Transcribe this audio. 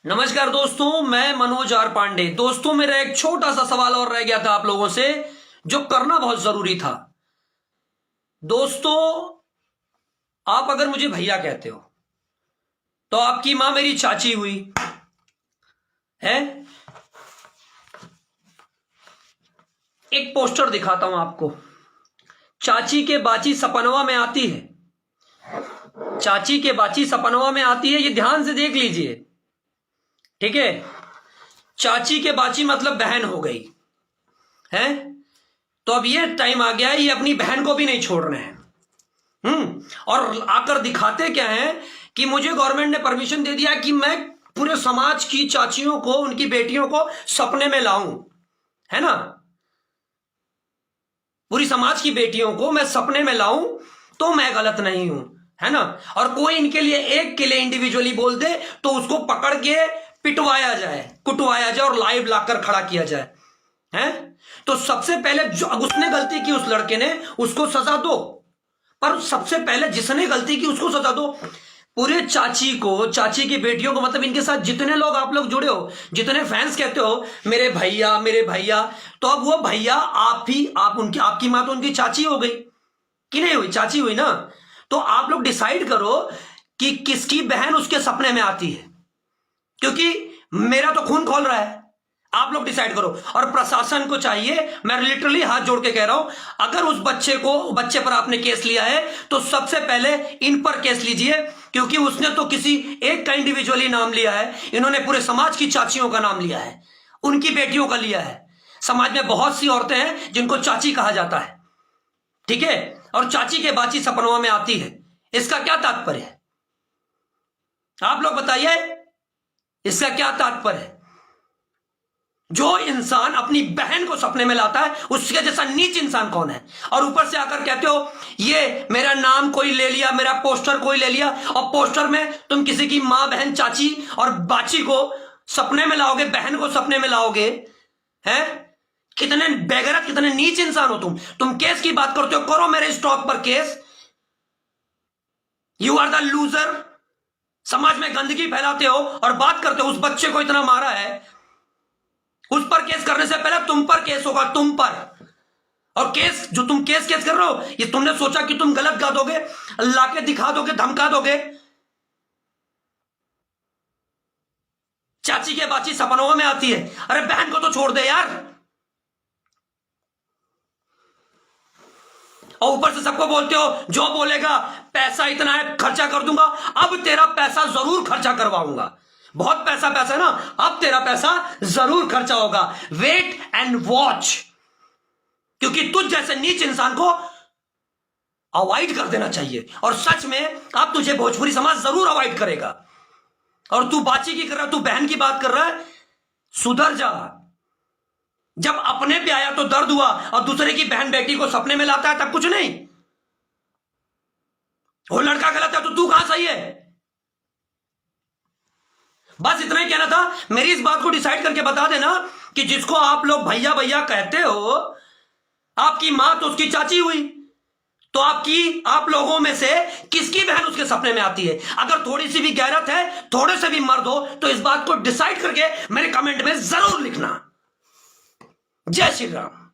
नमस्कार दोस्तों, मैं मनोज आर पांडे। दोस्तों, मेरा एक छोटा सा सवाल और रह गया था आप लोगों से, जो करना बहुत जरूरी था। दोस्तों, आप अगर मुझे भैया कहते हो तो आपकी मां मेरी चाची हुई है। एक पोस्टर दिखाता हूं आपको। चाची के बाची सपनवा में आती है, चाची के बाची सपनवा में आती है। ये ध्यान से देख लीजिए, ठीक है। चाची के बाची मतलब बहन हो गई है। तो अब ये टाइम आ गया है, ये अपनी बहन को भी नहीं छोड़ रहे हैं। और आकर दिखाते क्या है कि मुझे गवर्नमेंट ने परमिशन दे दिया कि मैं पूरे समाज की चाचियों को, उनकी बेटियों को सपने में लाऊं, है ना। पूरी समाज की बेटियों को मैं सपने में लाऊं तो मैं गलत नहीं हूं, है ना। और कोई इनके लिए, एक के लिए इंडिविजुअली बोल दे तो उसको पकड़ के पिटवाया जाए, कुटवाया जाए और लाइव लाकर खड़ा किया जाए, हैं। तो सबसे पहले जो उसने गलती की, उस लड़के ने, उसको सजा दो। पर सबसे पहले जिसने गलती की उसको सजा दो। पूरे चाची को, चाची की बेटियों को, मतलब इनके साथ जितने लोग आप लोग जुड़े हो, जितने फैंस कहते हो मेरे भैया मेरे भैया, तो अब वो भैया आप उनकी, आपकी मां तो उनकी चाची हो गई कि नहीं हुई? चाची हुई ना। तो आप लोग डिसाइड करो कि किसकी बहन उसके सपने में आती है, क्योंकि मेरा तो खून खोल रहा है। आप लोग डिसाइड करो। और प्रशासन को चाहिए, मैं लिटरली हाथ जोड़ के कह रहा हूं, अगर उस बच्चे पर आपने केस लिया है तो सबसे पहले इन पर केस लीजिए, क्योंकि उसने तो किसी एक का इंडिविजुअली नाम लिया है, इन्होंने पूरे समाज की चाचियों का नाम लिया है, उनकी बेटियों का लिया है। समाज में बहुत सी औरतें हैं जिनको चाची कहा जाता है, ठीक है। और चाची के बाची सपनों में आती है, इसका क्या तात्पर्य है? आप लोग बताइए, इसका क्या तात्पर्य है? जो इंसान अपनी बहन को सपने में लाता है, उसके जैसा नीच इंसान कौन है? और ऊपर से आकर कहते हो ये मेरा नाम कोई ले लिया, मेरा पोस्टर कोई ले लिया, और पोस्टर में तुम किसी की मां, बहन, चाची और बाची को सपने में लाओगे, बहन को सपने में लाओगे, हैं? कितने बेगैरत, कितने नीच इंसान हो तुम केस की बात करते हो, करो मेरे स्टॉक पर case. You are the loser. समाज में गंदगी फैलाते हो और बात करते हो उस बच्चे को इतना मारा है, उस पर केस करने से पहले तुम पर केस होगा, तुम पर। और केस जो तुम केस कर रहे हो, ये तुमने सोचा कि तुम गलत गा दोगे, लाके दिखा दोगे, धमका दोगे। चाची के बाची सपनों में आती है, अरे बहन को तो छोड़ दे यार। और ऊपर से सबको बोलते हो जो बोलेगा पैसा इतना है खर्चा कर दूंगा। अब तेरा पैसा जरूर खर्चा करवाऊंगा, बहुत पैसा है ना, अब तेरा पैसा जरूर खर्चा होगा। वेट एंड वॉच, क्योंकि तुझ जैसे नीच इंसान को अवॉइड कर देना चाहिए। और सच में अब तुझे भोजपुरी समाज जरूर अवॉइड करेगा। और तू बाची की कर रहा है, तू बहन की बात कर रहा है, सुधर जा। जब अपने पे आया तो दर्द हुआ, और दूसरे की बहन बेटी को सपने में लाता है तब कुछ नहीं। वो लड़का गलत है तो तू कहां सही है? बस इतना ही कहना था। मेरी इस बात को डिसाइड करके बता देना कि जिसको आप लोग भैया भैया कहते हो, आपकी मां तो उसकी चाची हुई, तो आप लोगों में से किसकी बहन उसके सपने में आती है? अगर थोड़ी सी भी गैरत है, थोड़े से भी मर्द हो, तो इस बात को डिसाइड करके मेरे कमेंट में जरूर लिखना। जय श्री राम।